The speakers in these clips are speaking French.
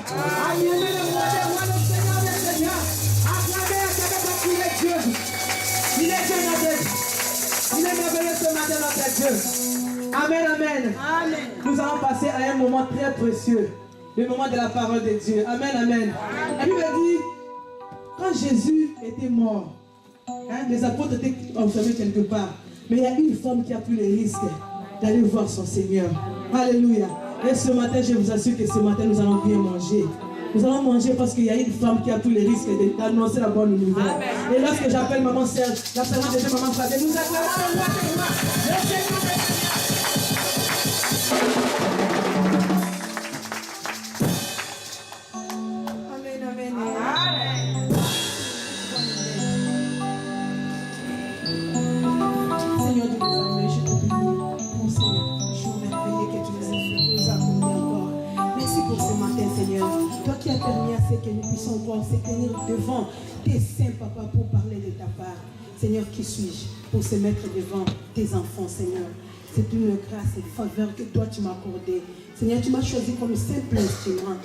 Il est Dieu, notre Dieu. Il est merveilleux ce matin, notre Dieu. Amen, amen. Amen. Nous allons passer à un moment très précieux. Le moment de la parole de Dieu. Amen, amen. La Bible dit, quand Jésus était mort, les apôtres étaient enfermés quelque part. Mais il y a une femme qui a pris le risque d'aller voir son Seigneur. Alléluia. Et ce matin, je vous assure que ce matin, nous allons bien manger. Nous allons manger parce qu'il y a une femme qui a pris le risque d'annoncer la bonne nouvelle. Et lorsque j'appelle maman Serge, la servante de Dieu, maman Fadé, nous acclamons le roi des rois. Le Seigneur des Amen, amen. Amen. Seigneur de nos armées, je te bénis pour ces jours merveilleux que tu nous as accordés encore. Merci pour ce matin, Seigneur. Toi qui as permis à ce que nous puissions encore se tenir devant tes saints, Papa, pour parler de ta part. Seigneur, qui suis-je pour se mettre devant tes enfants, Seigneur? C'est une grâce et une faveur que toi tu m'as accordée. Seigneur, tu m'as choisi comme simple instrument.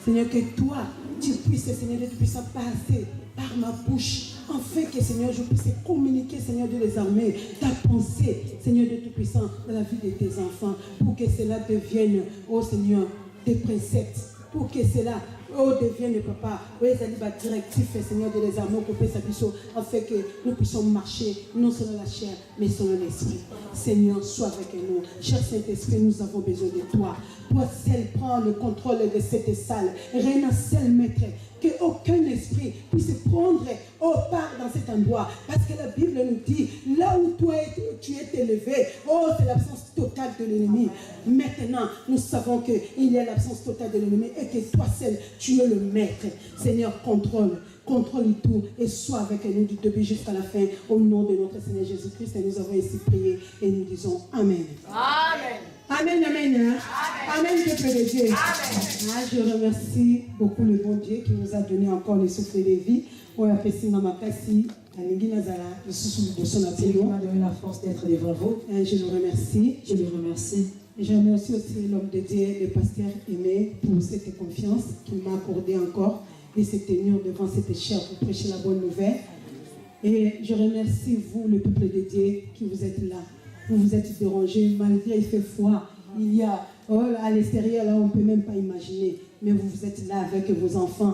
Seigneur, que toi, tu puisses, Seigneur, de Tout-Puissant, passer par ma bouche, afin que, Seigneur, je puisse communiquer, Seigneur Dieu des armées, ta pensée, Seigneur de Tout-Puissant, dans la vie de tes enfants, pour que cela devienne, oh Seigneur, des préceptes, pour que cela, oh, devienne, Papa, oh, les directifs, Seigneur de les armées, afin que nous puissions marcher, non selon la chair, mais selon l'esprit. Seigneur, sois avec nous. Cher Saint-Esprit, nous avons besoin de toi. Toi seul prends le contrôle de cette salle. Rien seul maître. Qu'aucun esprit puisse prendre part dans cet endroit. Parce que la Bible nous dit, là où toi tu es élevé, oh, c'est l'absence totale de l'ennemi. Maintenant, nous savons qu'il y a l'absence totale de l'ennemi et que toi seul, tu es le maître. Seigneur, contrôle tout et sois avec nous du début jusqu'à la fin. Au nom de notre Seigneur Jésus-Christ, et nous avons ici prié et nous disons Amen. Amen. Amen, amen. Amen, amen peuple de Dieu. Amen. Je remercie beaucoup le bon Dieu qui nous a donné encore le souffle de vie. On a fait signe à ma cassie, à l'Ingui Nazara, le souffle de son appel. Il m'a donné la force d'être devant vous. Je le remercie. Je le remercie. Et je remercie aussi l'homme de Dieu, le pasteur Aimé, pour cette confiance qu'il m'a accordée encore de se tenir devant cette chair pour prêcher la bonne nouvelle. Et je remercie vous, le peuple de Dieu, qui vous êtes là. Vous vous êtes dérangés, malgré il fait froid. Il y a, à l'extérieur, là, on ne peut même pas imaginer. Mais vous êtes là avec vos enfants.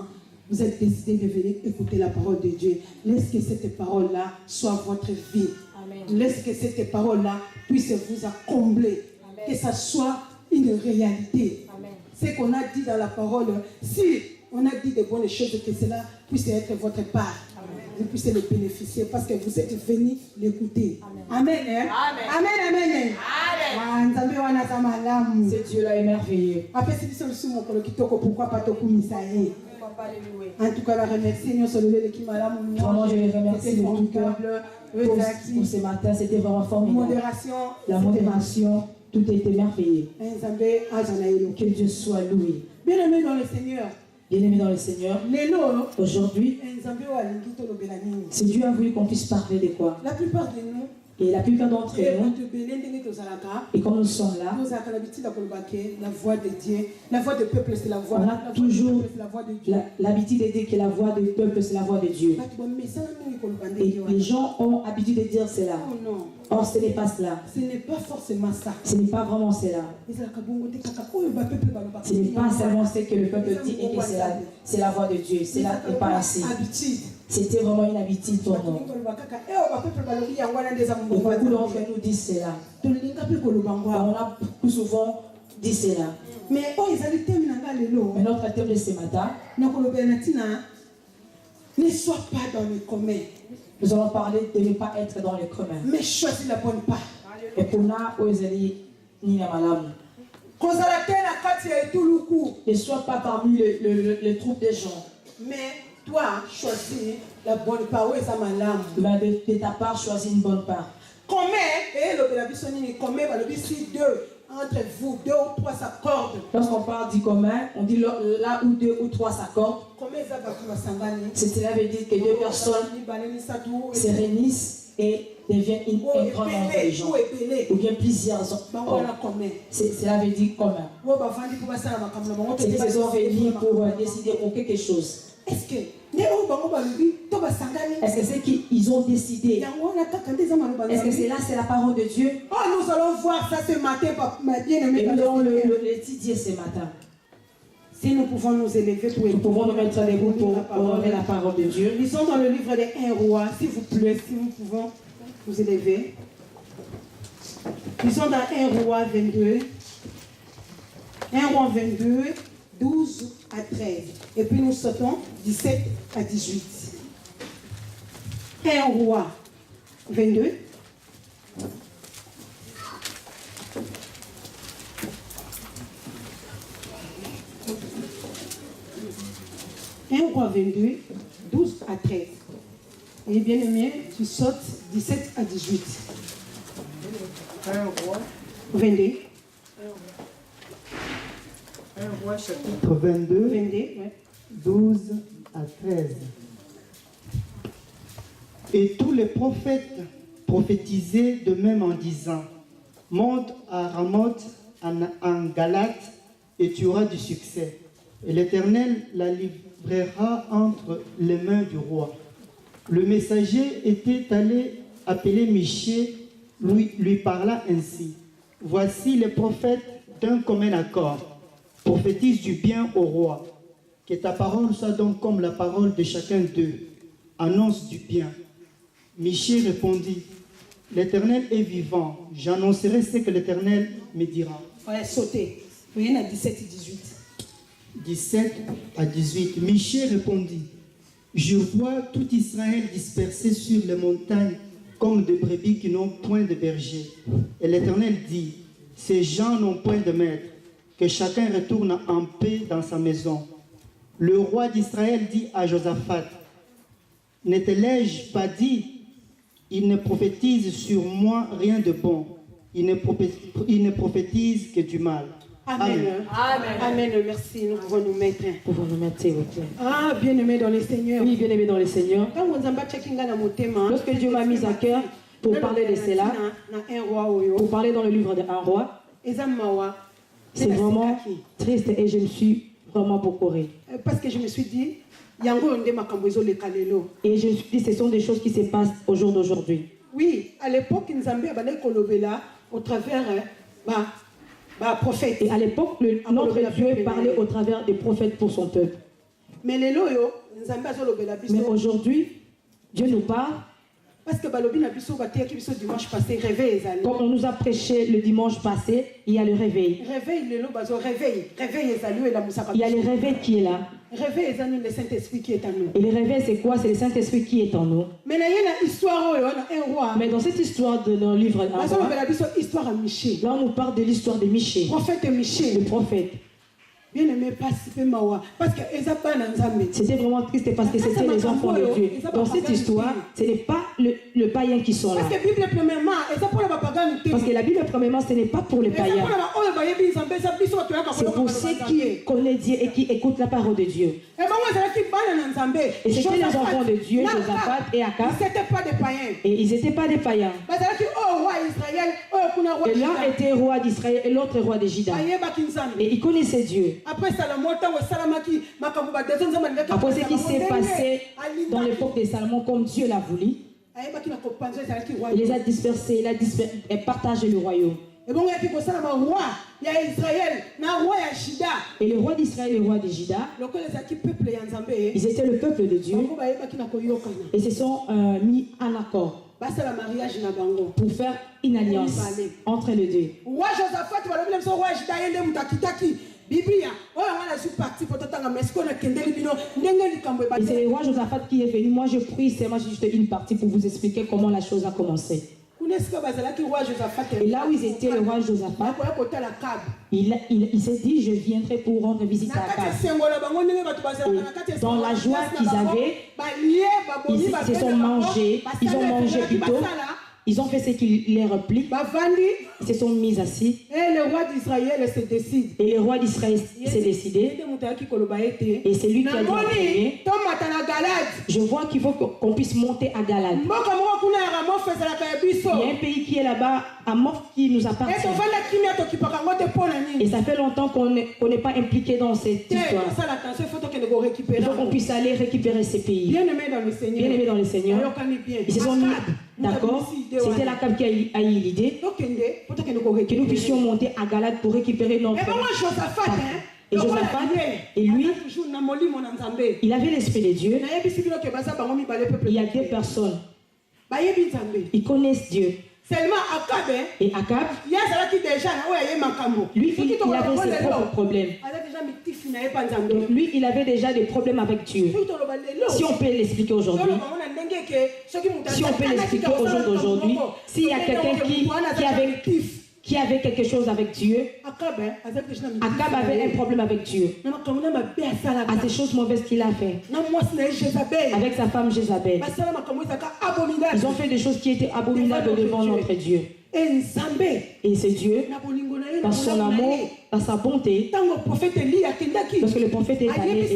Vous êtes décidés de venir écouter la parole de Dieu. Laisse que cette parole-là soit votre vie. Amen. Laisse que cette parole-là puisse vous accombler. Amen. Que ça soit une réalité. Amen. Ce qu'on a dit dans la parole, si on a dit de bonnes choses, que cela puisse être votre part. Amen. Vous puissiez le bénéficier parce que vous êtes venus l'écouter. Amen. Amen. Amen. Amen. Amen. Ce Dieu-là est merveilleux. Pourquoi pas te en tout cas, la remercie. Vraiment, je les remercie de tout cœur pour ce matin. C'était vraiment formidable. La modération, tout a été merveilleux. Que Dieu soit loué. Bien aimé dans le Seigneur. Bien-aimés dans le Seigneur, aujourd'hui, si Dieu a voulu qu'on puisse parler de quoi? La plupart de nous, et la plupart d'entre nous, et quand nous sommes là, la voix de Dieu, la voix du peuple, c'est la voix. On a toujours l'habitude de dire que la voix du peuple, c'est la voix de Dieu. Et les gens ont l'habitude de dire cela. Or, ce n'est pas cela. Ce n'est pas forcément ça. Ce n'est pas vraiment cela. Ce n'est pas seulement ce que le peuple dit et que c'est la voix de Dieu. Cela n'est pas ainsi. C'était vraiment une habitude pour nous. Et beaucoup d'entre nous disent cela. On a plus souvent dit cela. Mais notre thème de ce matin, ne sois pas dans le commun. Nous allons parler de ne pas être dans le commun. Mais choisis la bonne part. Et pour nous, ne sois pas parmi le troupe des gens. Mais toi, choisis la bonne part. De ta part, choisis une bonne part. Comment entre vous, 2 ou 3 s'accordent. Lorsqu'on parle du commun, on dit là où 2 ou 3 s'accordent. Cela veut dire que 2 personnes se réunissent et devient un grand nombre de gens. Ou bien plusieurs hommes. Cela veut dire commun. C'est qu'ils sont venus pour décider pour quelque chose. Est-ce que c'est qu'ils ont décidé? Est-ce que c'est la parole de Dieu? Oh, nous allons voir ça ce matin, bien aimé. Et nous allons l'étudier ce matin. Si nous pouvons nous élever pour nous pouvons nous mettre debout pour honorer la parole de Dieu. Lisons dans le livre des 1 Roi, s'il vous plaît, si nous pouvons nous élever. Lisons dans 1 Roi 22. 1 Roi 22, 12 à 13. Et puis nous sautons 17 à 18. 1 Roi 22. 1 Roi 22, 12 à 13. Et bien aimé, tu sautes 17 à 18. 1 Roi 22. 1 Roi chapitre 22, 12 à 13. Et tous les prophètes prophétisaient de même en disant: monte à Ramoth en Galate et tu auras du succès. Et l'Éternel la livrera entre les mains du roi. Le messager était allé appeler Michée, lui parla ainsi: voici les prophètes d'un commun accord, prophétisent du bien au roi. Que ta parole soit donc comme la parole de chacun d'eux, annonce du bien. Michée répondit: l'Éternel est vivant, j'annoncerai ce que l'Éternel me dira. Voilà, sautez. Vous voyez, il y a 17 et 18. 17 à 18. Michée répondit: je vois tout Israël dispersé sur les montagnes comme des brebis qui n'ont point de berger. Et l'Éternel dit: ces gens n'ont point de maître, que chacun retourne en paix dans sa maison. Le roi d'Israël dit à Josaphat: ne te l'ai-je pas dit? Il ne prophétise sur moi rien de bon. Il ne prophétise que du mal. Amen. Amen. Amen. Merci. Nous pouvons nous mettre. Nous pouvons nous mettre, s'il vous plaît. Ah, bien-aimé dans le Seigneur. Oui, bien-aimé dans le Seigneur. Lorsque Dieu m'a mis à cœur pour parler de cela, pour parler dans le livre de 1 Roi, c'est vraiment triste et je me suis vraiment beaucoup ri. Parce que je me suis dit, et je me suis dit, ce sont des choses qui se passent au jour d'aujourd'hui. Oui, à l'époque, Nzambé a kolobela au travers prophète. Et à l'époque, notre Dieu parlait au travers des prophètes pour son peuple. Mais aujourd'hui, Dieu nous parle. Parce que dimanche passé, réveil. Comme on nous a prêché le dimanche passé, il y a le réveil. Il y a le réveil qui est là. Le Saint-Esprit qui est en nous. Et le réveil, c'est quoi? C'est le Saint-Esprit qui est en nous. Mais dans cette histoire de nos livres, là, on nous parle de l'histoire de Michée. Le prophète. Bien-aimé, parce que c'était vraiment triste parce que c'était les enfants de Dieu. Dans cette histoire, ce n'est pas le païen qui sont là. Parce que la Bible, premièrement, ce n'est pas pour les païens. C'est pour ceux qui connaissent Dieu et qui écoutent la parole de Dieu. Et c'était les enfants de Dieu, Josaphat et Akab. Et ils n'étaient pas des païens. Et l'un était roi d'Israël et l'autre roi de Juda. Et ils connaissaient Dieu. Après ce qui s'est passé dans l'époque de Salomon, comme Dieu l'a voulu, il les a dispersés, il a partagé le royaume. Et le roi d'Israël et le roi de Juda, ils étaient le peuple de Dieu et se sont mis en accord pour faire une alliance entre les deux. Et c'est le roi Josaphat qui est venu. Moi, je prie seulement juste une partie pour vous expliquer comment la chose a commencé. Et là où ils étaient, le roi Josaphat, il s'est dit: je viendrai pour rendre visite à Akab. Dans la joie qu'ils avaient, ils se sont mangés, ils ont mangé plutôt. Ils ont fait ce qu'il les replie. Ils se sont mis assis. Et le roi d'Israël se décide. Et le roi d'Israël s'est décidé. Et c'est lui qui a dit en premier, je vois qu'il faut qu'on puisse monter à Galade. Il y a un pays qui est là-bas, Amoth, qui nous appartient. Et ça fait longtemps qu'on n'est pas impliqué dans cette histoire. Il faut qu'on puisse aller récupérer ces pays. Bien-aimés dans le Seigneur, ils se sont mis d'accord. C'était l'Akab qui a eu l'idée que nous puissions monter à Galade pour récupérer notre parc. Et Josaphat, et lui, il avait l'esprit de Dieu. Il y a deux personnes. Ils connaissent Dieu. Et Akab, lui, il avait ses propres problèmes. Donc, lui, il avait déjà des problèmes avec Dieu. Si on peut l'expliquer aujourd'hui, s'il y a quelqu'un qui avait quelque chose avec Dieu, Akab avait un problème avec Dieu. À ces choses mauvaises qu'il a fait. Avec sa femme Jézabel. Ils ont fait des choses qui étaient abominables devant notre Dieu. Et c'est Dieu, dans son amour, dans sa bonté, parce que le prophète est allé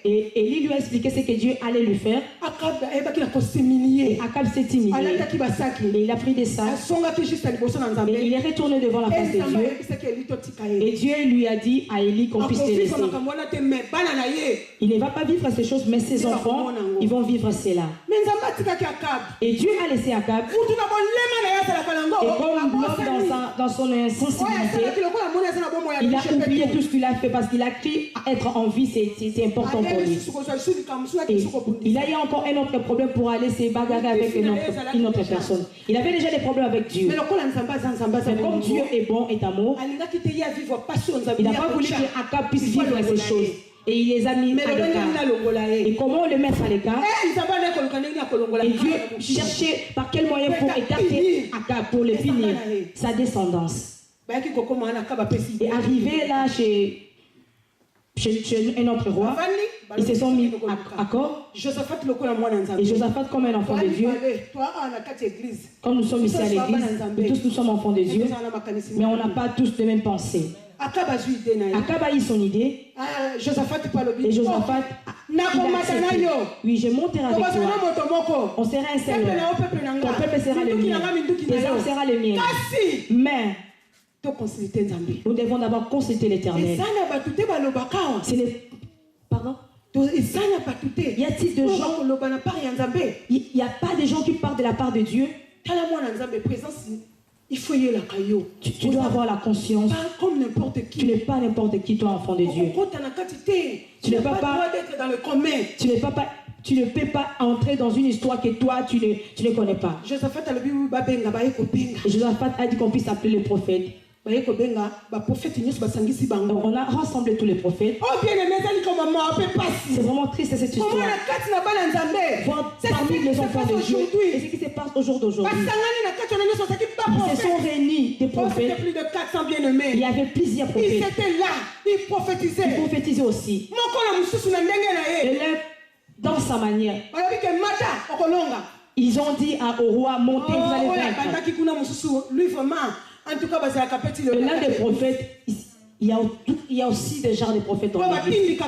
et Élie lui a expliqué ce que Dieu allait lui faire. Et Akab s'est humilié. Et il a pris des sacs. Et il est retourné devant la face de Dieu. Et Dieu lui a dit à Élie qu'on puisse les laisser. Il ne va pas vivre ces choses, mais ses enfants, ils vont vivre cela. Et Dieu a laissé Akab. Et comme l'homme dans son insensibilité, il a oublié tout ce qu'il a fait parce qu'il a cru être en vie, c'est important pour lui. Et il a eu encore un autre problème pour aller se bagarrer avec une autre personne. Il avait déjà des problèmes avec Dieu. Mais comme Dieu est bon et amour, il n'a pas voulu qu'Akab puisse vivre ces choses. Et il les a mis à l'écart. Et comment on les met à l'écart? Et Dieu cherchait par quel moyen pour écarter Akab, pour le punir, sa descendance. Et arrivé là chez un autre roi, ils se sont mis à accord. Et Josaphat comme un enfant de Dieu, comme nous sommes ici à l'église, tous nous sommes enfants de Dieu, mais on n'a pas tous les mêmes pensées. Akab a eu son idée. Et Josaphat, il a accepté. Oui, je monterai avec toi. On sera un seul. Ton peuple sera le mien. Tes âmes sera le mien. Mais nous devons d'abord consulter l'Éternel. Pardon? Y a-t-il de gens? Il n'y a pas de gens qui parlent de la part de Dieu. Tu dois avoir la conscience. Pas comme n'importe qui. Tu n'es pas n'importe qui, toi, enfant de Dieu. Tu ne peux pas être dans le commun. Tu ne peux pas entrer dans une histoire que toi, tu ne connais pas. Et Josaphat a dit qu'on puisse appeler le prophète. Donc on a rassemblé tous les prophètes. C'est vraiment triste cette histoire. Voir parmi les enfants de Dieu et ce qui se passe au jour d'aujourd'hui. Ils se sont réunis des prophètes. Plus de 400 bien-aimés. Il y avait plusieurs prophètes. Ils étaient là, ils prophétisaient. Ils prophétisaient aussi. Et là, dans sa manière, ils ont dit au roi, montez, vous allez vaincre. En tout cas, et l'un des prophètes, il y a aussi des genres de prophètes dans l'église qui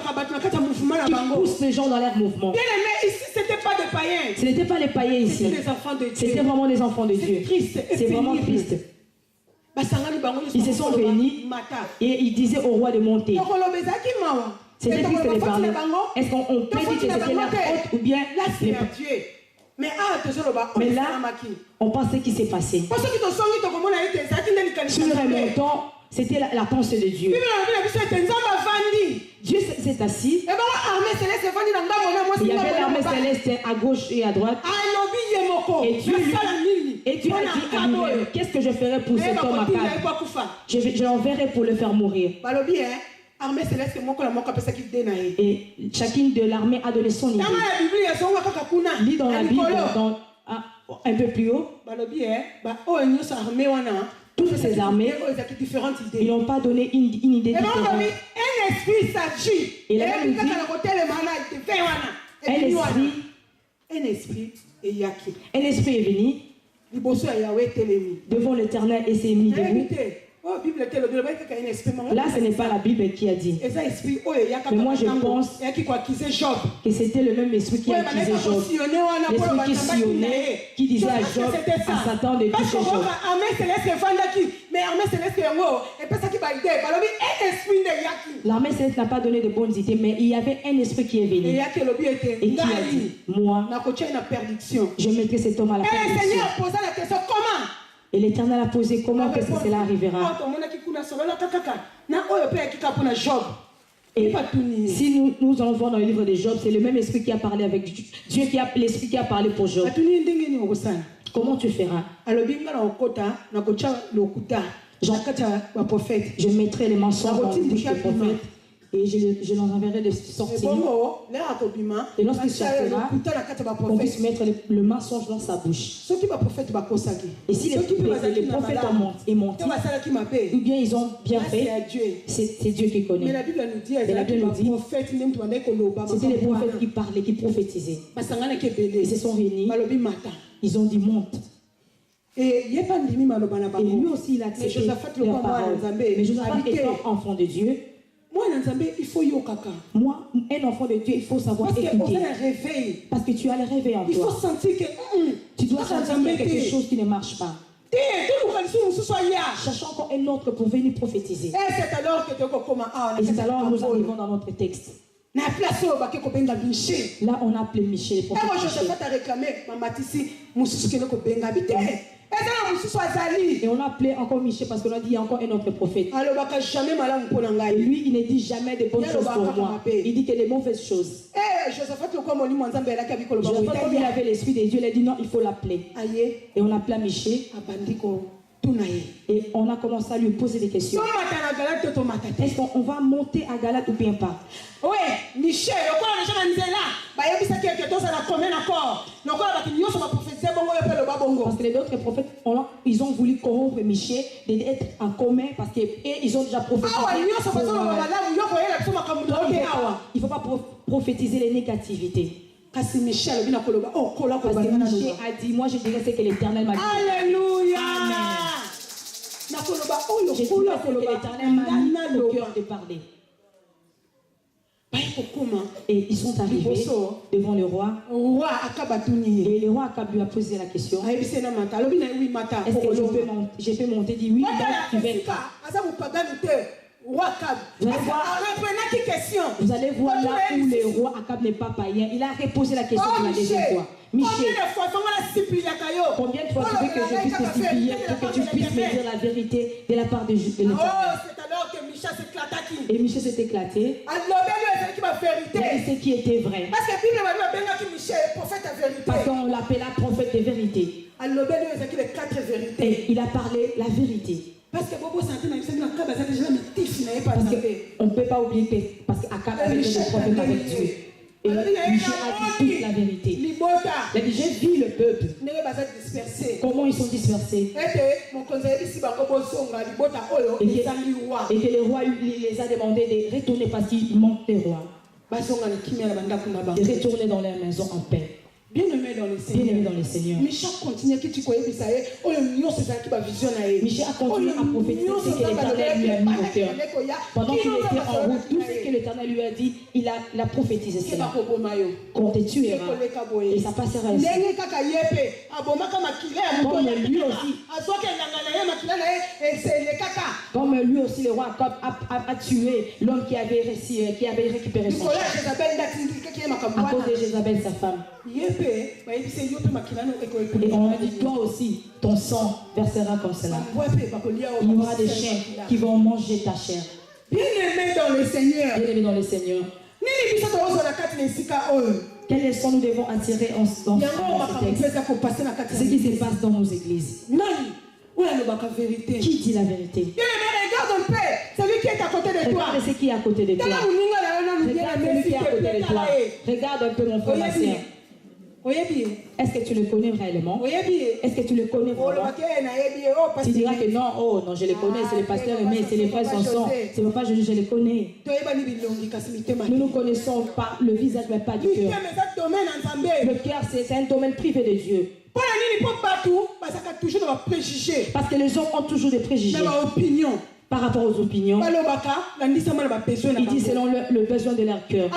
poussent les gens dans leur mouvement. Bien aimé, ici, ce n'était pas des païens. Ce n'était pas les païens ici. C'était vraiment des enfants de Dieu. C'est vraiment triste. Ils se sont réunis et ils disaient au roi de monter. C'était triste de parler. Est-ce qu'on peut dire que c'était leur faute ou bien mais là, on pensait qu'il s'est passé. Sur le remontant, c'était la pensée de Dieu. Dieu s'est assis. Il y avait l'armée céleste à gauche et à droite. Et Dieu a dit à lui, qu'est-ce que je ferai pour cet homme Akab? Je l'enverrai pour le faire mourir. Et chacune de l'armée a donné son idée. Lis dans la Bible, un peu plus haut, toutes ces armées, ils n'ont pas donné une idée différente. Un esprit s'agit. Et là, il dit, un esprit est venu. devant l'Éternel et s'est mis debout. Là, ce n'est pas la Bible qui a dit. Mais moi, je pense que c'était le même esprit qui a accusé Job. L'esprit qui sillonnait, qui disait à Job, à Satan de toucher Job. L'armée céleste n'a pas donné de bonnes idées, mais il y avait un esprit qui est venu et qui a dit, moi, je mettrai cet homme à la perdition. Et l'Éternel a posé comment que cela arrivera. Et si nous allons voir dans le livre de Job, c'est le même esprit qui a parlé avec Dieu, l'esprit qui a parlé pour Job. Comment tu feras? Je mettrai les mensonges dans le bouche des prophètes et je leur enverrai de sortir. Et lorsqu'il sortira, on puisse mettre le mensonge dans sa bouche. Et si les prophètes ont menti, ou bien ils ont bien fait, c'est Dieu qui connaît. Mais la Bible nous dit, c'était les prophètes qui parlaient, qui prophétisaient. Ils se sont réunis, ils ont dit monte. Et lui aussi il a accepté leur parole. Mais Josaphat étant enfant de Dieu, moi, un enfant de Dieu, il faut savoir écouter. Parce que tu as le réveil en toi. Il faut sentir que tu dois sentir qu'il y a quelque chose qui ne marche pas. Cherchons encore un autre pour venir prophétiser. Et c'est alors que nous arrivons dans notre texte. Là, on a appelé Michel. Et on a appelé encore Michel parce qu'on a dit il y a encore un autre prophète. Et lui, il ne dit jamais de bonnes choses pour moi. Il dit que des mauvaises choses. Josaphat, comme il avait l'esprit de Dieu, il a dit non, il faut l'appeler. Et on appela Michel. Et on a commencé à lui poser des questions. Est-ce qu'on va monter à Galate ou bien pas? Oui, Michel, parce que les autres prophètes, ils ont voulu corrompre Michel d'être en commun parce qu'ils ont déjà prophétisé. Il ne faut pas prophétiser les négativités. Parce que Michel a dit, moi je dirais ce que l'Éternel m'a dit. Alléluia. Amen. Je dirais ce que l'Éternel m'a mis au cœur de parler. Et ils sont arrivés devant le roi. Et le roi Akab lui a posé la question. Est-ce que je peux monter? Dit oui, tu vaincras. Vous allez voir là où le roi Akab n'est pas païen. Il a reposé la question pour la deuxième fois. Michel, combien de fois tu veux que je puisse te supplier pour que tu puisses me dire la vérité de la part de l'Éternel? C'est alors que Michel s'éclata. Et Michel s'est éclaté. Il a dit ce qui était vrai. Parce qu'on l'appela prophète de vérité. Et il a parlé la vérité. Parce qu'on ne peut pas oublier que parce qu'Akab avait des problèmes avec Dieu. Et Michel a dit toute la vérité. Il a dit, j'ai vu le peuple. Comment ils sont dispersés. Et que le roi les a demandé de retourner parce qu'il manque des rois. De retourner dans leur maison en paix. Bien-aimé dans le Seigneur. Michel continue à prophétiser ce que l'Éternel lui a mis au cœur. Pendant qu'il était en route, tout ce que l'Éternel lui a dit, il a prophétisé cela. Qu'on te tuera. Et ça passera ainsi. Comme lui aussi, le roi a tué l'homme qui avait récupéré son char. À cause de Jézabel, sa femme. Et on a dit, toi aussi, ton sang versera comme cela. Il y aura des chiens qui vont manger ta chair. Bien-aimé dans le Seigneur. Bien-aimé dans le Seigneur. Quelle leçon nous devons attirer en ce texte? Ce qui se passe dans nos églises. Qui dit la vérité? Regarde un peu celui qui est à côté de toi. Regarde ce qui est à côté de toi. Regarde celui qui est à côté de toi. Regarde un peu mon frère, ma soeur. Est-ce que tu le connais réellement? Est-ce que tu le connais vraiment? Tu diras que non, oh non, je le connais, c'est le pasteur Aimé, c'est les frères Samson. C'est pas je le connais. Nous ne connaissons pas le visage, mais pas du cœur. Le cœur, c'est un domaine privé de Dieu. Parce que les hommes ont toujours des préjugés par rapport aux opinions. Il dit selon le besoin de leur cœur.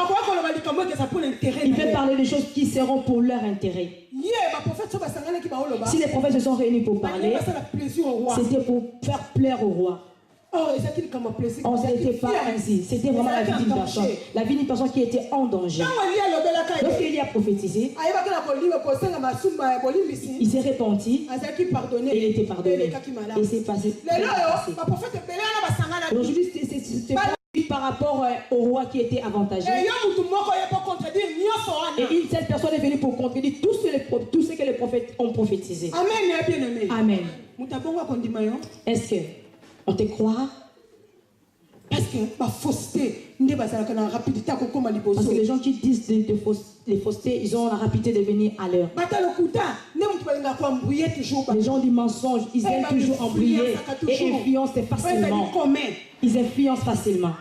Il peut parler des choses qui seront pour leur intérêt. Si les prophètes se sont réunis pour parler, c'était pour faire plaire au roi. On n'était pas ainsi. C'était vraiment la vie d'une personne. La vie d'une personne qui était en danger. Lorsqu'il y a prophétisé, il s'est repenti et il était pardonné. Et c'est passé. Aujourd'hui, c'est par rapport au roi qui était avantagé. Et une seule personne est venue pour contredire tout ce que les prophètes ont prophétisé. Amen. Est-ce que on te croira? Parce que les gens qui disent les faussetés, ils ont la rapidité de venir à l'heure. Les gens du mensonge, ils aiment toujours embrouiller et influencent facilement. Ils influencent facilement.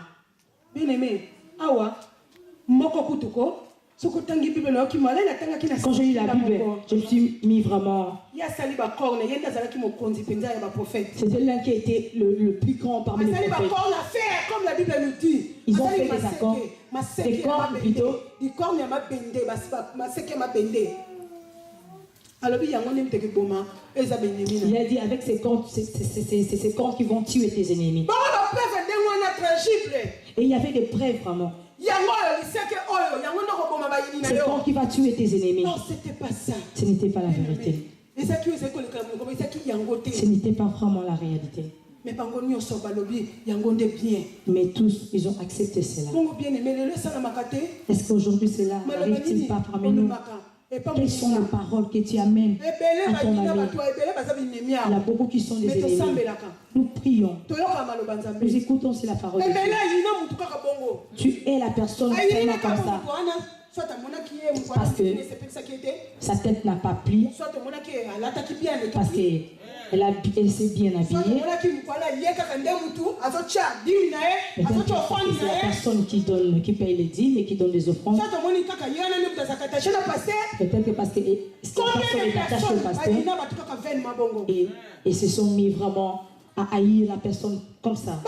Bien aimé, quand j'ai lu la Bible, je me suis mis vraiment. C'était l'un qui était le plus grand parmi les prophètes. Comme la Bible nous dit. Ils ont fait des accords. Des cornes plutôt. Il a dit avec ces cornes, c'est ces cornes qui vont tuer tes ennemis. Et il y avait des preuves vraiment. C'est corps qui va tuer tes ennemis. Non, c'était pas ça. Ce n'était pas la vérité. Ce n'était pas vraiment la réalité. Mais tous, ils ont accepté cela. Est-ce qu'aujourd'hui cela n'arrive-t-il pas parmi nous? Quelles sont les paroles que tu amènes à ton ami? Il y a beaucoup qui sont des ennemis. Nous prions. Nous écoutons aussi la parole de Dieu. Tu es la personne vraiment comme ça. Parce que sa tête n'a pas pris. Parce qu'elle s'est bien habillée. C'est la personne qui paye les dîmes et qui donne des offrandes. Peut-être que parce que cette personne est attachée au pasteur. Et se sont mis vraiment à haïr la personne comme ça.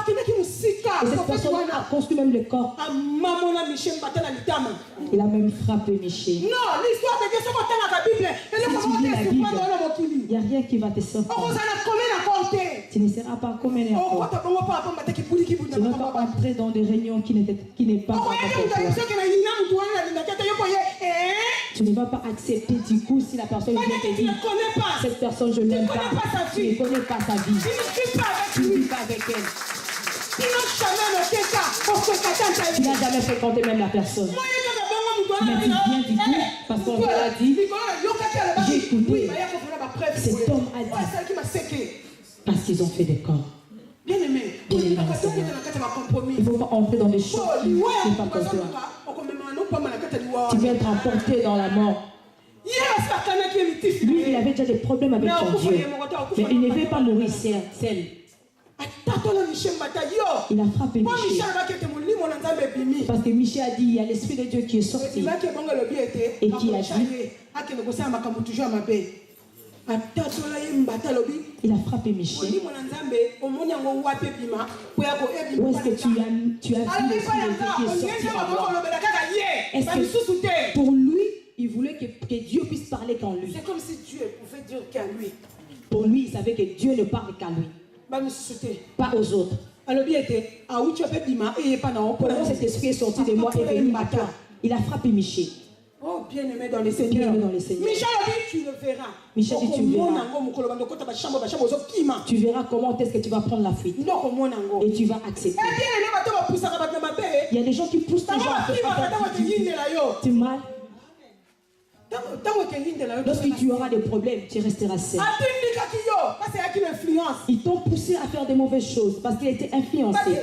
Et cette personne a construit même le corps. Il a même frappé Michel. Non, l'histoire de Dieu, si tu lis la Bible, il n'y a rien qui va te sortir. Tu ne seras pas comme un enfant. Tu ne vas pas entrer dans des réunions qui n'est pas pour toi. Tu ne vas pas accepter du coup si la personne vient te dire cette personne je n'aime pas. Tu ne connais pas sa vie. Tu ne vis pas avec elle. Tu n'as jamais fréquenté même la personne. Mais tu viens du coup parce qu'on l'a dit. J'ai écouté. Cet homme a dit. Parce qu'ils ont fait des corps. Bien aimé, il ne faut pas entrer dans des choses qui ne sont pas pour toi. Tu vas être emporté dans la mort. Lui, il avait déjà des problèmes avec son Dieu. Mais il ne veut pas mourir seul. Il a frappé Michel. Parce que Michel a dit, il y a l'Esprit de Dieu qui est sorti. Et qui a dit, il a frappé Michel. Où est-ce que tu as vu l'Esprit de Dieu qui est sorti par moi? Est-ce que pour lui, il voulait que Dieu puisse parler qu'en lui? C'est comme si Dieu pouvait dire qu'à lui. Pour lui, il savait que Dieu ne parle qu'à lui. Pas aux autres. Comment cet esprit est sorti de moi et est venu à toi? Il a frappé Michel. Oh, bien-aimé dans les Seigneurs. Michel a dit, tu le verras. Michel dit, tu verras. Tu verras comment est-ce que tu vas prendre la fuite. Et tu vas accepter. Il y a des gens qui poussent les gens à faire du mal. Lorsque tu auras des problèmes, tu resteras seul. Ils t'ont poussé à faire des mauvaises choses parce qu'il était influencé.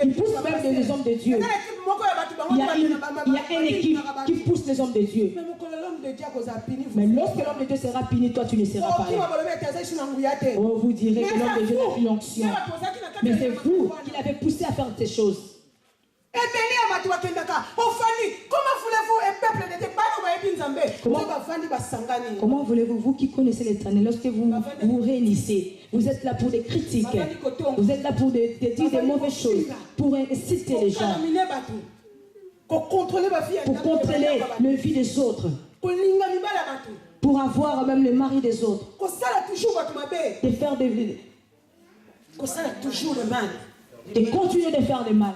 Ils poussent même les hommes de Dieu. Il y a une équipe qui pousse les hommes de Dieu. Mais lorsque l'homme de Dieu sera puni, toi tu ne seras pas là. Oh, vous direz que l'homme de Dieu n'a plus l'onction. Mais c'est vous qui l'avez poussé à faire ces choses. Comment voulez-vous un peuple de Comment voulez-vous, vous qui connaissez l'Éternel, lorsque vous vous réunissez, vous êtes là pour des critiques, vous êtes là pour dire des mauvaises choses, pour inciter les gens, pour contrôler le vie des autres, pour avoir même le mari des autres, de faire toujours le mal, de continuer de faire le mal.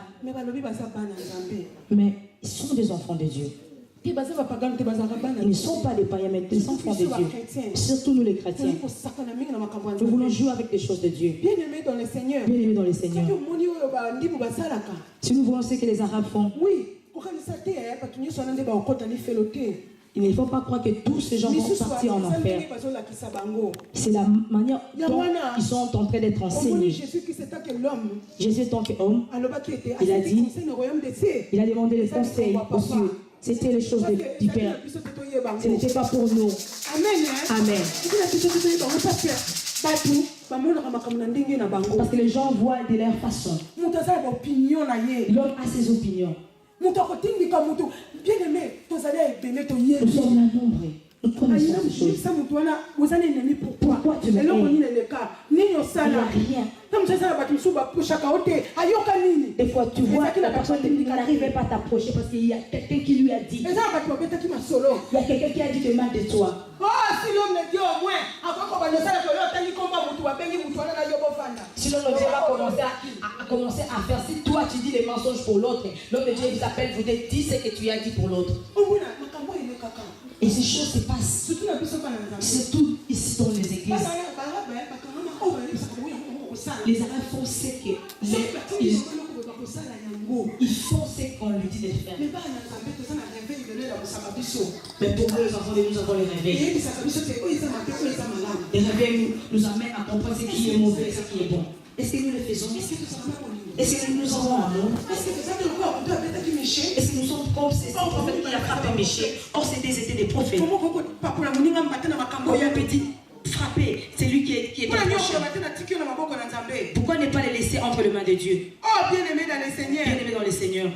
Mais ils sont des enfants de Dieu. Ils ne sont pas des païens, mais des enfants de Dieu. Surtout nous les chrétiens. Nous voulons jouer avec les choses de Dieu. Bien-aimés dans le Seigneur. Bien-aimés dans le Seigneur. Si nous voulons ce que les Arabes font, il ne faut pas croire que tous ces gens vont partir en enfer. C'est la manière dont ils sont en train d'être enseignés. Jésus, tant qu'homme, il a dit, il a demandé le conseil aux cieux. C'était les choses du Père. Ce n'était pas pour nous. Amen. Parce que les gens voient de leur façon. L'homme a ses opinions. Nous sommes là nombreux. Nous connaissons ces choses. Pourquoi tu me hais? Il n'y a rien. Des fois, tu vois que la personne n'arrivait pas à t'approcher parce qu'il y a quelqu'un qui lui a dit. Il y a quelqu'un qui a dit du mal de toi. Si l'homme de Dieu va commencer à faire, si toi tu dis les mensonges pour l'autre, l'homme de Dieu vous appelle, vous dites, dis ce que tu as dit pour l'autre. Et ces choses se passent. C'est tout ici dans les églises. Les Arabes font ce que ils font ce qu'on lui dit de faire. Mais pour nous, les enfants de nous avons les réveils. Les réveils nous amènent à comprendre ce qui est mauvais et ce qui est bon. Est-ce que nous le faisons? Est-ce que nous avons amour? Est-ce que nous sommes comme ces prophètes qui a frappé Michel? Or, c'était des prophètes. Comment on peut frapper celui qui est prochain? Pourquoi ne pas les laisser entre les mains de Dieu? Oh, bien-aimé dans le Seigneur. Bien-aimé dans le Seigneur.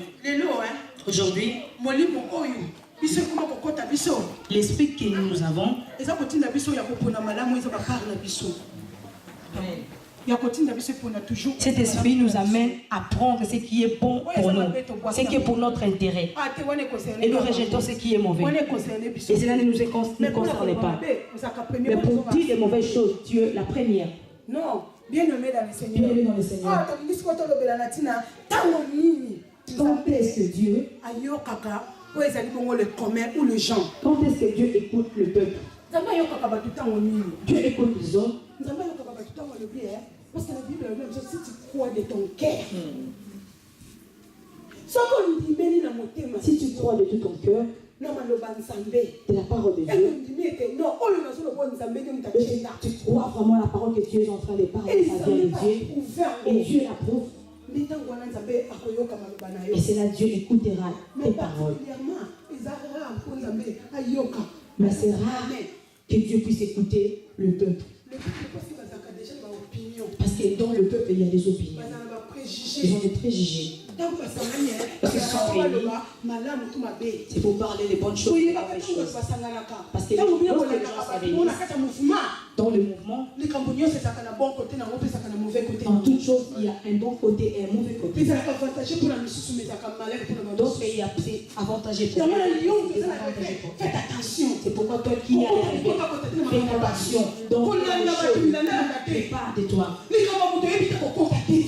Aujourd'hui, l'esprit que nous avons, cet esprit nous amène à prendre ce qui est bon pour nous, ce qui est pour notre intérêt, et nous rejetons ce qui est mauvais. Et cela ne nous concerne pas. Mais pour dire les mauvaises choses, Dieu, la première. Non, bien-aimé dans le Seigneur. Bien-aimé dans le Seigneur. Quand est-ce que Dieu, quand est-ce que Dieu écoute le peuple? Dieu écoute les hommes. Parce que la Bible elle-même, si tu crois de ton cœur, si tu crois de tout ton cœur, de la parole de Dieu, tu crois vraiment la parole que Dieu est en train de parler, ça vient de Dieu, et Dieu l'approuve. Et c'est là Dieu écoutera tes paroles. Mais c'est rare que Dieu puisse écouter le peuple. Parce que dans le peuple, il y a des opinions. Ils ont des préjugés. Parce qu'ils sont réunis. C'est pour parler des bonnes choses et des mauvaises choses. Parce que lorsque les gens se réunissent, dans le mouvement, en toute chose, il y a un bon côté et un mauvais côté. Donc, il y a avantagé pour eux. Faites attention. C'est pourquoi toi qui as les réveils, fais attention. Donc, il y a des choses qui ne pas de toi. Tu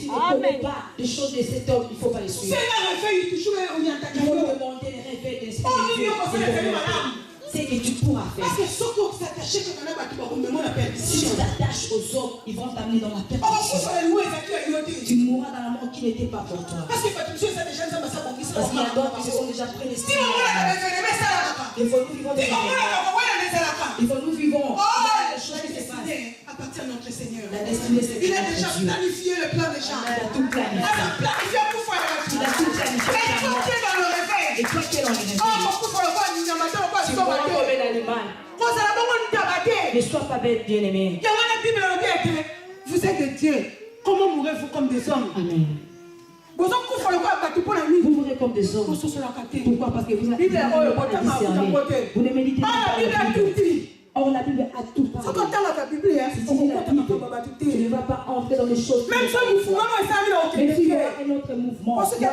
ne connais pas des choses de cet homme, il ne faut pas les suivre. Il faut demander les réveils de l'Esprit de Dieu. C'est que tu pourras faire. Si tu t'attaches aux hommes, ils vont t'amener dans la perdition. Tu mourras dans la mort qui n'était pas pour toi. Parce qu'il y a d'autres qui se sont déjà prédestinés. Il faut nous vivons des réveils. Il faut nous vivons les choses qui se passent. Appartient à notre Seigneur. La destinée, c'est il a déjà planifié le plan des gens. Il a tout planifié. Il a tout planifié. Et toi qui es dans le réveil, tu vois tomber l'animal. Ne sois pas bête, bien-aimé. Vous êtes de Dieu. Comment mourrez-vous comme des hommes? Amen. Vous vous comme des hommes. Pourquoi? Parce que vous n'avez pas à discerner. Vous ne méditez pas la Bible. Or, la Bible a tout parlé. Si tu lis la Bible, tu ne vas pas entrer dans les choses. Même si il y a un autre mouvement, moi, je ne vais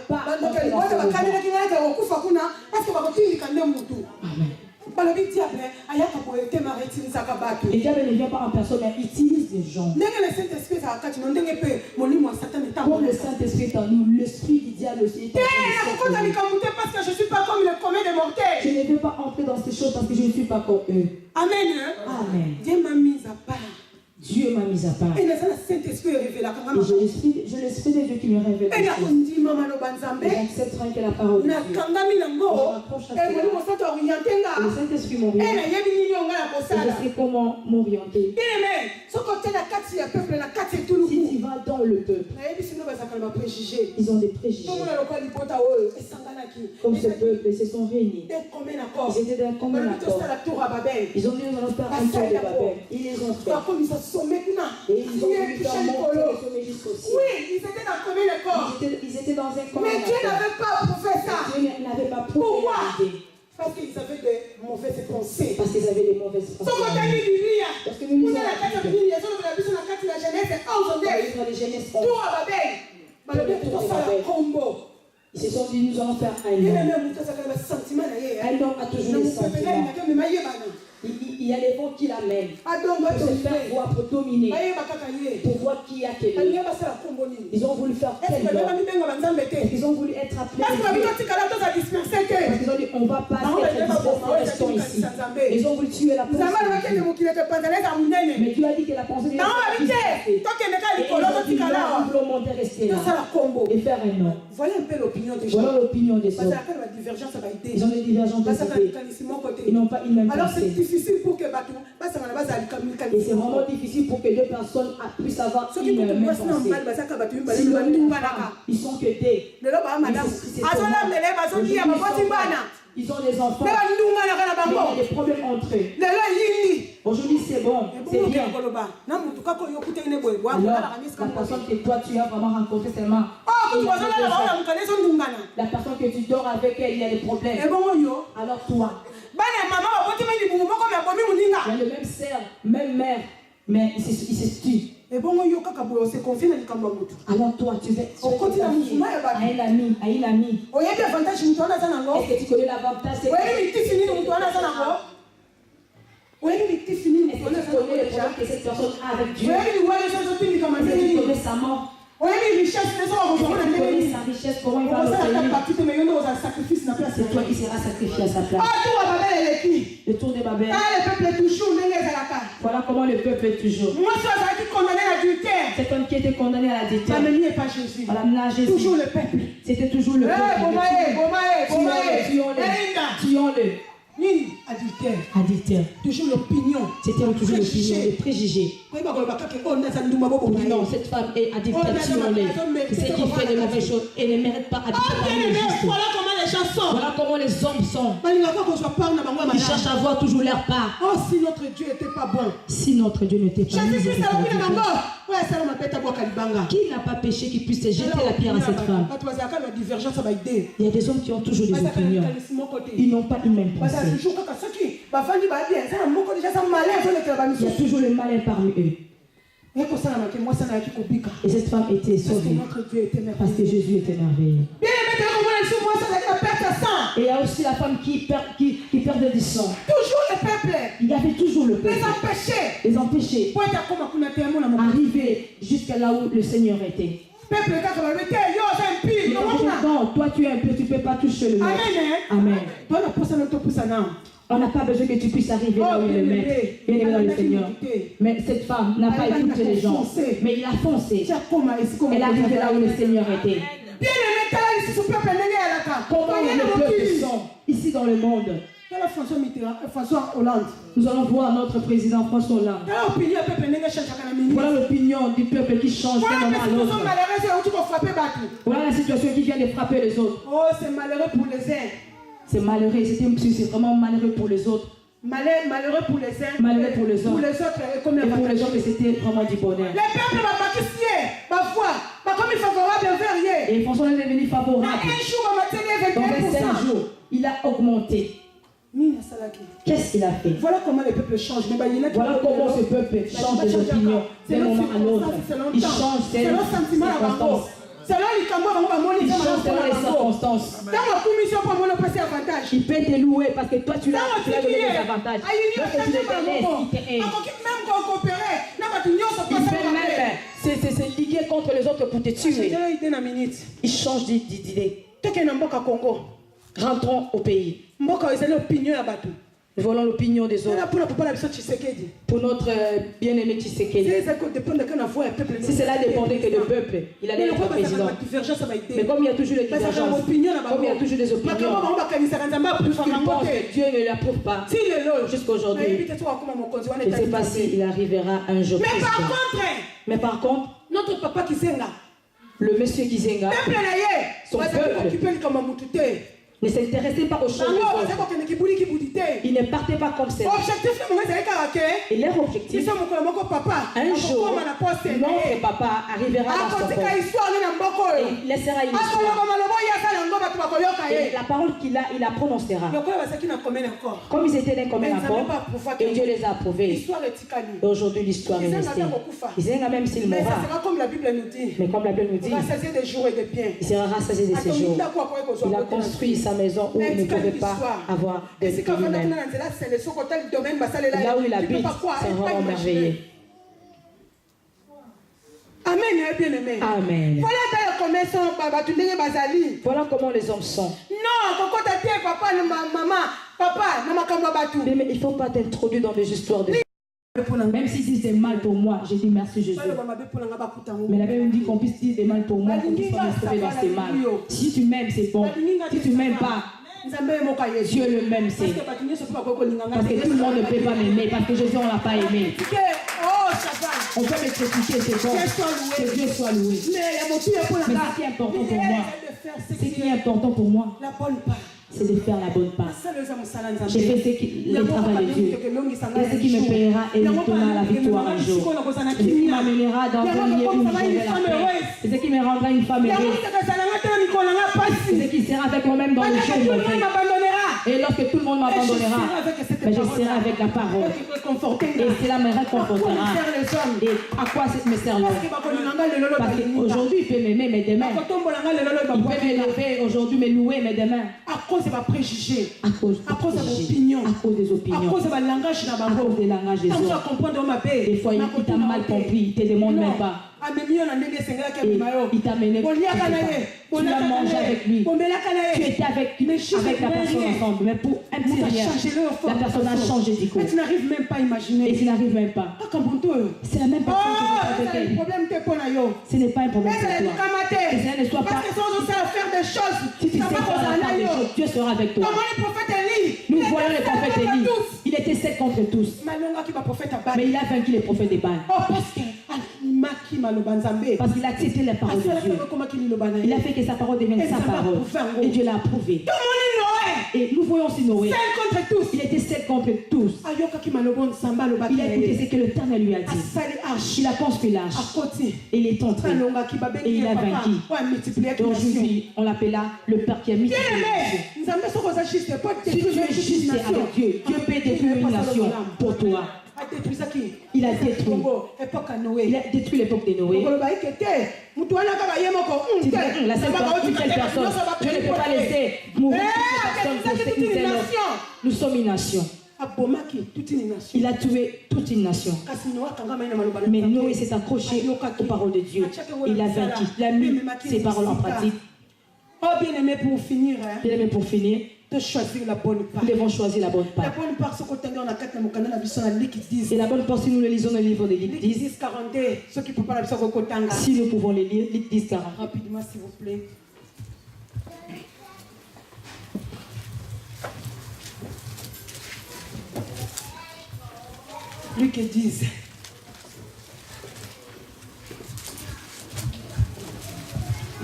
pas entrer dans ce mouvement. Amen. Et Dieu ne vient pas en personne, mais il utilise des gens. Comme le Saint-Esprit est en nous, l'Esprit du diable aussi est en nous. Je ne veux pas entrer dans ces choses parce que je ne suis pas comme eux. Amen. Amen. Dieu m'a mis à part. Dieu m'a mis à part. Et Saint-Esprit révèle la caméra. Je l'esprit de Dieu qui me révèle. Et j'accepte que la parole de Dieu. Le Saint-Esprit m'oriente. Et je sais comment m'orienter. Si tu vas dans le peuple, ils ont des préjugés. Comme ce peuple, ils se sont réunis. Ils étaient d'un commun accord. Ils ont dit nous allons faire un tour de Babel. Ils les ont fait. Et ils ont voulu faire monter le sommet jusqu'au ciel. Oui, ils étaient dans combien de corps? Ils étaient dans un commun mais Dieu n'avait pas pour faire ça. Dieu n'avait pas pour pourquoi? faire Parce qu'ils avaient des mauvaises pensées. Parce qu'ils avaient des mauvaises pensées. Parce que nous lisons la Bible. Ils se sont dit, nous allons faire un homme. Un homme a toujours des sentiments. Il y a les vents qui l'amènent. Pour se faire voir, pour dominer. Pour voir qui a quel homme. Ils ont voulu faire quel homme. Ils ont voulu être appelés. Parce qu'ils ont dit, on ne va pas être dispersés, restons ici. Ils ont voulu tuer la pensée. Mais Dieu a dit que la pensée de Dieu est dispersée. Et ils ont dit, nous voulons monter, rester là. Et faire un homme. Voilà un peu l'opinion des gens. Voilà l'opinion des hommes. Ils ont des divergences de idées. Ils n'ont pas une même alors pensée. c'est difficile pour que et c'est vraiment difficile pour que deux personnes puissent avoir une même pensée. Si ils sont que des. Ils ont des enfants. Il y a des problèmes entre eux. Aujourd'hui c'est bon, c'est bien. Alors, la personne que toi tu as vraiment rencontré seulement. La personne que tu dors avec elle, il y a des problèmes. Alors toi, il y a le même sœur, même mère, mais il se tue. Alors toi, tu veux à un ami, à une amie. Est-ce que tu connais l'avantage? Est-ce que tu connais le problème que cette personne a avec Dieu? Est-ce que tu connais sa mort? Est-ce que tu connais sa richesse? Comment il va l'obtenir? C'est toi qui seras sacrifié à sa place. Le tour de Babel. Voilà comment le peuple est toujours. C'est un qui était condamné à l'adultère. Voilà, Jésus. Toujours le peuple. C'était toujours le peuple. Tuons-le. Adultère. Toujours l'opinion. C'était toujours l'opinion, les préjugés. Non, cette femme est adultère, tuons-le. C'est ce qui fait de mauvaises choses et ne mérite pas adultère. Voilà comment les gens sont. Voilà comment les hommes sont. Ils cherchent à voir toujours leur part. Oh, si notre Dieu n'était pas bon. Si notre Dieu n'était pas bon. Qui n'a pas péché qui puisse jeter la pierre à cette femme? Il y a des hommes qui ont toujours des opinions. Ils n'ont pas une même pensée. Il y a toujours le malin parmi eux. Et cette femme était sauvée parce que Jésus était merveilleux. Et il y a aussi la femme qui perdait du sang. Toujours le peuple. Il y avait toujours le peuple. Les empêchés. Arriver jusqu'à là où le Seigneur était. Non, toi tu es un peu, tu ne peux pas toucher le maître. Amen. On n'a pas besoin que tu puisses arriver là où il est maître. Bien aimé dans le Seigneur. Mais cette femme n'a pas écouté les gens. Mais il a foncé. Elle est arrivée là où le Seigneur était. Comment le peuple sont ici dans le monde? François Hollande. Nous allons voir notre président François Hollande. Voilà l'opinion du peuple qui change d'un moment à l'autre. Voilà la situation qui vient de frapper les autres. Oh, c'est malheureux pour les uns. C'est malheureux, c'est vraiment malheureux pour les autres. Malheureux pour les uns. Malheureux pour les autres. Pour les autres, et pour les autres, c'était vraiment du bonheur. Les peuples va bâtir, parfois, Et François est devenu favorable. Dans 25 jours, il a augmenté. Qu'est-ce qu'il a fait? Voilà comment le peuple change. Voilà comment ce peuple change des opinions d'un moment à l'autre. Il change selon circonstances. Il change selon les circonstances. Il peut te louer parce que toi tu as donné des avantages. Donc tu le connais, il t'aime. Il peut même se liguer contre les autres pour te tuer. Il change d'idée. Rentrons au pays. Nous voulons l'opinion des autres. Pour notre bien-aimé Tshisekedi. Si cela dépendait que du peuple, il allait être président. Mais comme il y a toujours des divergences, comme il y a toujours des opinions, il pense que Dieu ne l'approuve pas jusqu'à aujourd'hui. Je ne sais pas s'il arrivera un jour. Mais par contre, notre papa Kizenga, le monsieur Kizenga, son peuple, ne s'intéressait pas aux choses des autres. Il ne partait pas comme ça. Et leur objectif, un jour, notre papa arrivera dans son corps. Et il laissera une histoire. Et la parole qu'il a, il la prononcera. Comme ils étaient d'un commun accord, et Dieu les a approuvés. Et aujourd'hui, l'histoire est restée. Ils même s'il mourra. Mais comme la Bible nous dit, il sera rassasié de ses jours. Il a construit sa maison où il ne pouvait pas avoir de lui-même. Là où il habite, c'est vraiment merveilleux. Amen, bien aimé. Amen. Voilà comment les hommes sont. Non, mais il ne faut pas t'introduire dans les histoires de... Même s'ils disent des mal pour moi, j'ai dit merci Jésus. Mais la Bible me dit qu'on puisse dire des mal pour moi, qu'on puisse pas me sauver dans ces mal. Si tu m'aimes, c'est bon. Si tu ne m'aimes pas, Dieu le même c'est. Parce que tout le monde ne peut pas m'aimer, parce que Jésus on l'a pas aimé. On peut me critiquer, c'est bon. Que Dieu soit loué. Mais ce qui est important pour moi, c'est de faire la bonne part. J'ai fait le travail de Dieu. Et ce qui me paiera et me donnera la victoire un jour. Et ce qui m'amènera dans un lieu où j'aurai la paix. Et ce qui me rendra une femme heureuse. Et ce qui sera avec moi-même dans le jour de ma vie. Et lorsque tout le monde m'abandonnera, je serai avec la parole. Et cela me réconfortera. Et à quoi me sert l'homme? Parce qu'aujourd'hui, il peut m'aimer, mais demain, il peut m'élever aujourd'hui, me louer, mais demain, à cause de ma préjugé, à cause des opinions, à cause des langage des autres. Des fois, il t'a mal compris, il ne te demande même pas. Et il t'a mené. Tu l'as mangé avec lui. Tu étais avec la personne ensemble. Mais pour un petit rien, la personne a changé du coup. Et tu n'arrives même pas à imaginer. Et tu n'arrives même pas. C'est la même personne que tu avec elle. Ce n'est pas un problème pour toi. Et ça ne soit pas. Si tu sais qu'on a faire des choses, Dieu sera avec toi. Nous voyons le prophète Élie. Il était seul contre tous. Mais il a vaincu les prophètes des Baals. Parce qu'il a accepté la parole de Dieu. Il a fait que sa parole devienne sa parole. Et Dieu l'a approuvé. Et nous voyons aussi Noé. Il était seul contre tous. Il a écouté ce que l'Éternel lui a dit. Il a construit l'arche. Et il est entré. Et il a vaincu. Et aujourd'hui, on l'appela le Père qui a mis Dieu. Si tu es juste avec Dieu, Dieu peut détruire une nation pour toi. Il a détruit. Il a détruit l'époque de Noé. La seule personne, je ne peux pas laisser mourir toute personne pour une seule. Nous sommes une nation. Il a tué toute une nation. Mais Noé s'est accroché aux paroles de Dieu. Il a vaincu. Il a mis ses paroles en pratique. Oh, bien-aimé, pour finir. Bien-aimé, pour finir. De choisir la bonne part. Nous devons choisir la bonne part. La bonne part, ce qu'on a dans et la bonne part, si nous le lisons dans le livre de Luc 10, 42, ceux qui ne peuvent pas la si nous pouvons les lire, Luc 10, 40. Rapidement, s'il vous plaît. Luc 10.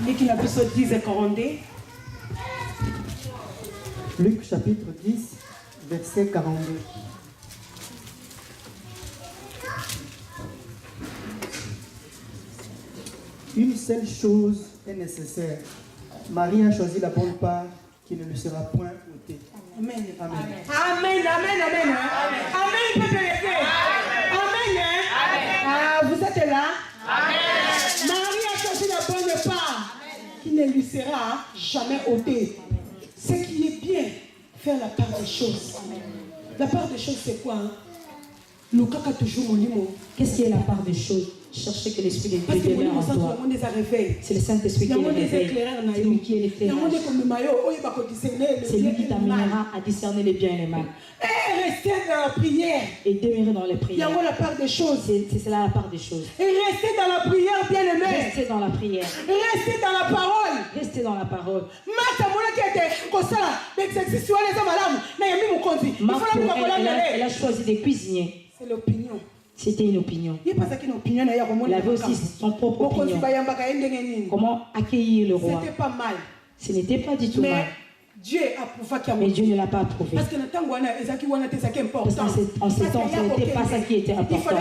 Luc l'épisode 10 et 42. Luc chapitre 10, verset 42. Une seule chose est nécessaire. Marie a choisi la bonne part qui ne lui sera point ôtée. Amen. Amen. Amen, amen, amen. Amen, peuple de Dieu. Amen. Ah, vous êtes là? Amen. Marie a choisi la bonne part qui ne lui sera jamais ôtée. Ce qui est bien, faire la part des choses. La part des choses, c'est quoi? Lucas a toujours mon numéro. Qu'est-ce qui est la part des choses? Cherchez que l'Esprit de Dieu demeure en toi. C'est le Saint-Esprit qui le réveille. C'est lui qui est l'éclairage. C'est lui qui t'amènera à discerner les biens et les mal. Et rester dans la prière. Et demeurer dans les prières. La part des choses. C'est là la part des choses. Et rester dans la prière, bien aimé. Rester dans la prière. Rester dans la parole. Rester dans la parole. Marthe, elle a choisi des cuisiniers. C'est l'opinion. C'était une opinion. Il avait aussi son propre opinion. Comment accueillir le roi? C'était pas mal. Ce n'était pas du tout mal. Dieu approuva qu'il y a. Mais Dieu ne l'a pas approuvé. Parce que en ces temps, ce n'était pas ça qui était important.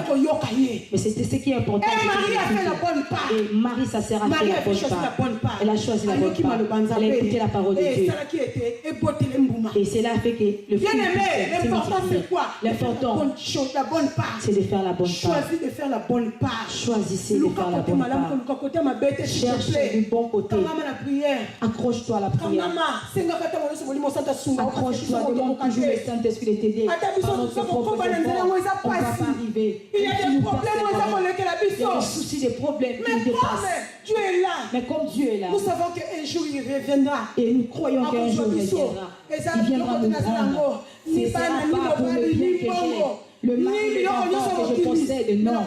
Mais c'était ce qui est important. Et Marie a fait la bonne part. Et Marie, sa sœur, a fait la bonne part. Elle a choisi la bonne part. Elle a écouté la parole de Dieu. Et cela a fait que le bien aimé, l'important c'est quoi? L'important, la bonne part. C'est de faire la bonne part. Choisissez de faire la bonne part. Choisissez de faire la bonne part. Cherche du bon côté. Accroche-toi à la prière. Accroche-toi, demande toujours le Saint-Esprit de t'aider. Par notre propre effort, on ne va pas arriver. Il y a des problèmes, il y a des soucis, des problèmes qui nous dépassent. Dieu est là. Mais comme Dieu est là, nous savons qu'un jour il reviendra. Et nous croyons qu'un jour il reviendra. Il viendra nous prendre. Ce ne sera pas pour le bien que j'ai. Le mal et l'enfant que je possède, non.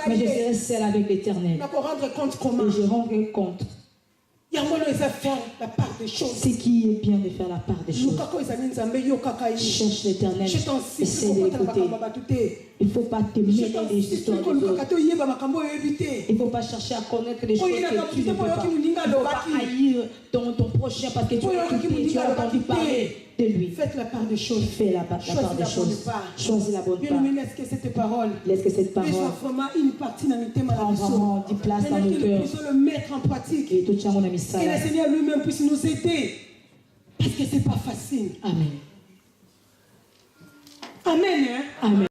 Mais je serai seul avec l'Éternel. Et je rendrai compte. La part des choses. Ce qui est bien de faire la part des choses. Cherche l'Éternel. Essaie de l'écouter. Il ne faut pas te mêler des histoires des autres. Il ne faut pas chercher à connaître les choses que tu ne peux pas. Il ne faut pas haïr ton prochain parce que tu as entendu parler de lui. Faites la part des choses. Fais la part des choses. Choisis la bonne part. Laisse que cette parole soit vraiment une partie prend vraiment du place dans nos cœurs. Nous puissions le mettre en pratique. Et tout le monde a mis ça. Que le Seigneur lui-même puisse nous aider. Parce que ce n'est pas facile. Amen. Amen. Amen.